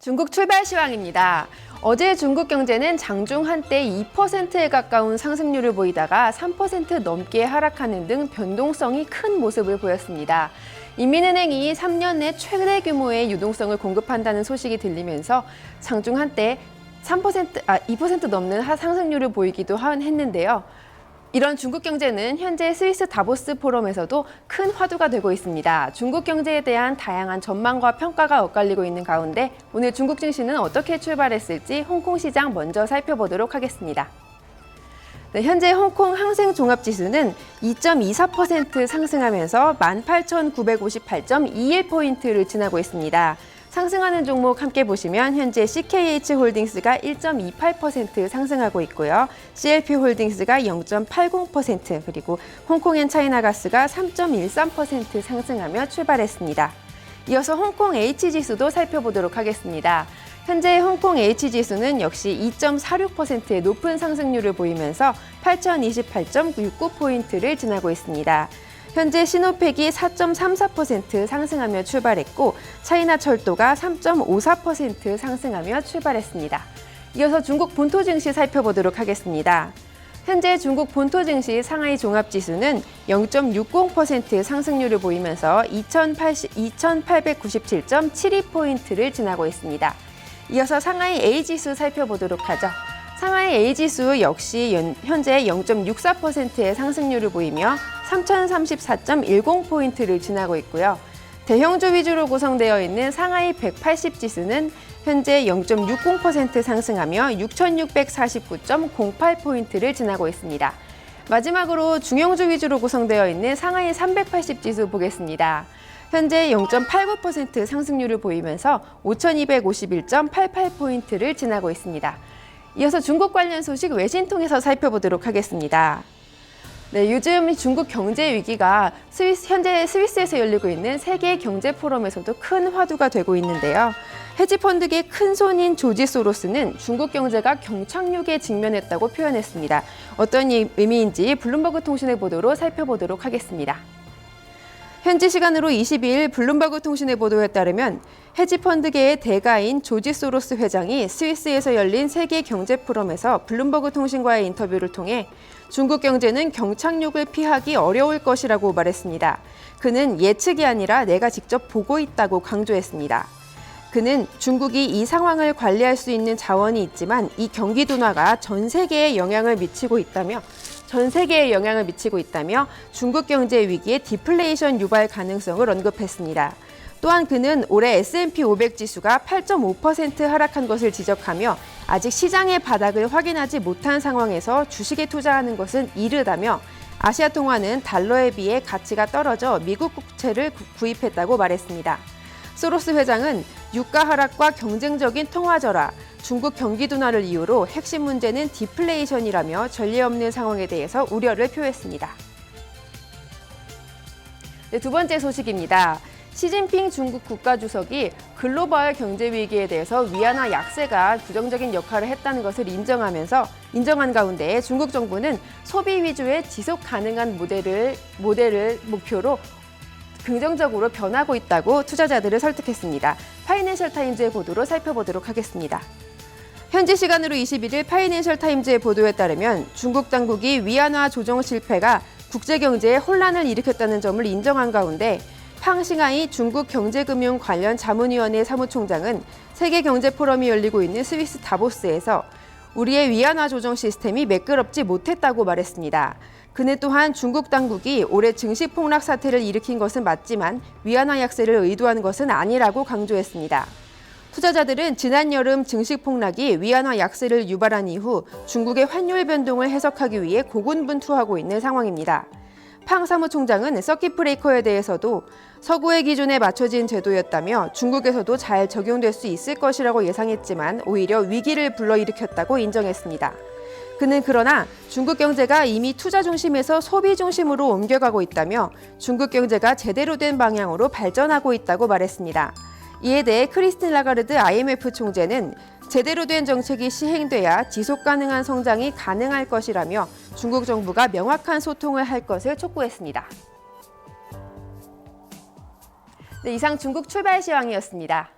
중국 출발 시황입니다. 어제 중국 경제는 장중 한때 2%에 가까운 상승률을 보이다가 3% 넘게 하락하는 등 변동성이 큰 모습을 보였습니다. 인민은행이 3년 내 최대 규모의 유동성을 공급한다는 소식이 들리면서 장중 한때 2% 넘는 상승률을 보이기도 했는데요. 이런 중국 경제는 현재 스위스 다보스 포럼에서도 큰 화두가 되고 있습니다. 중국 경제에 대한 다양한 전망과 평가가 엇갈리고 있는 가운데 오늘 중국 증시는 어떻게 출발했을지 홍콩 시장 먼저 살펴보도록 하겠습니다. 네, 현재 홍콩 항생종합지수는 2.24% 상승하면서 18,958.21포인트를 지나고 있습니다. 상승하는 종목 함께 보시면 현재 CKH홀딩스가 1.28% 상승하고 있고요. CLP홀딩스가 0.80% 그리고 홍콩앤차이나가스가 3.13% 상승하며 출발했습니다. 이어서 홍콩 H지수도 살펴보도록 하겠습니다. 현재 홍콩 H지수는 역시 2.46%의 높은 상승률을 보이면서 8,028.69포인트를 지나고 있습니다. 현재 시노팩이 4.34% 상승하며 출발했고 차이나철도가 3.54% 상승하며 출발했습니다. 이어서 중국 본토 증시 살펴보도록 하겠습니다. 현재 중국 본토 증시 상하이 종합지수는 0.60% 상승률을 보이면서 2,897.72포인트를 지나고 있습니다. 이어서 상하이 A지수 살펴보도록 하죠. 상하이 A지수 역시 현재 0.64%의 상승률을 보이며 3,034.10포인트를 지나고 있고요. 대형주 위주로 구성되어 있는 상하이 180지수는 현재 0.60% 상승하며 6,649.08포인트를 지나고 있습니다. 마지막으로 중형주 위주로 구성되어 있는 상하이 380지수 보겠습니다. 현재 0.89% 상승률을 보이면서 5,251.88포인트를 지나고 있습니다. 이어서 중국 관련 소식 외신 통해서 살펴보도록 하겠습니다. 네, 요즘 중국 경제 위기가 현재 스위스에서 열리고 있는 세계 경제 포럼에서도 큰 화두가 되고 있는데요. 헤지펀드계 큰손인 조지 소로스는 중국 경제가 경착륙에 직면했다고 표현했습니다. 어떤 의미인지 블룸버그 통신의 보도로 살펴보도록 하겠습니다. 현지 시간으로 22일 블룸버그 통신의 보도에 따르면 헤지펀드계의 대가인 조지 소로스 회장이 스위스에서 열린 세계 경제 포럼에서 블룸버그 통신과의 인터뷰를 통해 중국 경제는 경착륙을 피하기 어려울 것이라고 말했습니다. 그는 예측이 아니라 내가 직접 보고 있다고 강조했습니다. 그는 중국이 이 상황을 관리할 수 있는 자원이 있지만 이 경기 둔화가 전 세계에 영향을 미치고 있다며 중국 경제 위기의 디플레이션 유발 가능성을 언급했습니다. 또한 그는 올해 S&P 500 지수가 8.5% 하락한 것을 지적하며 아직 시장의 바닥을 확인하지 못한 상황에서 주식에 투자하는 것은 이르다며 아시아 통화는 달러에 비해 가치가 떨어져 미국 국채를 구입했다고 말했습니다. 소로스 회장은 유가 하락과 경쟁적인 통화 절하, 중국 경기 둔화를 이유로 핵심 문제는 디플레이션이라며 전례 없는 상황에 대해서 우려를 표했습니다. 네, 두 번째 소식입니다. 시진핑 중국 국가주석이 글로벌 경제 위기에 대해서 위안화 약세가 부정적인 역할을 했다는 것을 인정한 가운데 중국 정부는 소비 위주의 지속 가능한 모델을 목표로 긍정적으로 변하고 있다고 투자자들을 설득했습니다. 파이낸셜 타임즈의 보도로 살펴보도록 하겠습니다. 현지 시간으로 21일 파이낸셜 타임즈의 보도에 따르면 중국 당국이 위안화 조정 실패가 국제 경제에 혼란을 일으켰다는 점을 인정한 가운데 팡싱하이 중국 경제금융 관련 자문위원회 사무총장은 세계 경제 포럼이 열리고 있는 스위스 다보스에서 우리의 위안화 조정 시스템이 매끄럽지 못했다고 말했습니다. 그는 또한 중국 당국이 올해 증시 폭락 사태를 일으킨 것은 맞지만 위안화 약세를 의도한 것은 아니라고 강조했습니다. 투자자들은 지난 여름 증시 폭락이 위안화 약세를 유발한 이후 중국의 환율 변동을 해석하기 위해 고군분투하고 있는 상황입니다. 팡 사무총장은 서킷 브레이커에 대해서도 서구의 기준에 맞춰진 제도였다며 중국에서도 잘 적용될 수 있을 것이라고 예상했지만 오히려 위기를 불러일으켰다고 인정했습니다. 그는 그러나 중국 경제가 이미 투자 중심에서 소비 중심으로 옮겨가고 있다며 중국 경제가 제대로 된 방향으로 발전하고 있다고 말했습니다. 이에 대해 크리스틴 라가르드 IMF 총재는 제대로 된 정책이 시행돼야 지속 가능한 성장이 가능할 것이라며 중국 정부가 명확한 소통을 할 것을 촉구했습니다. 네, 이상 중국 출발 시황이었습니다.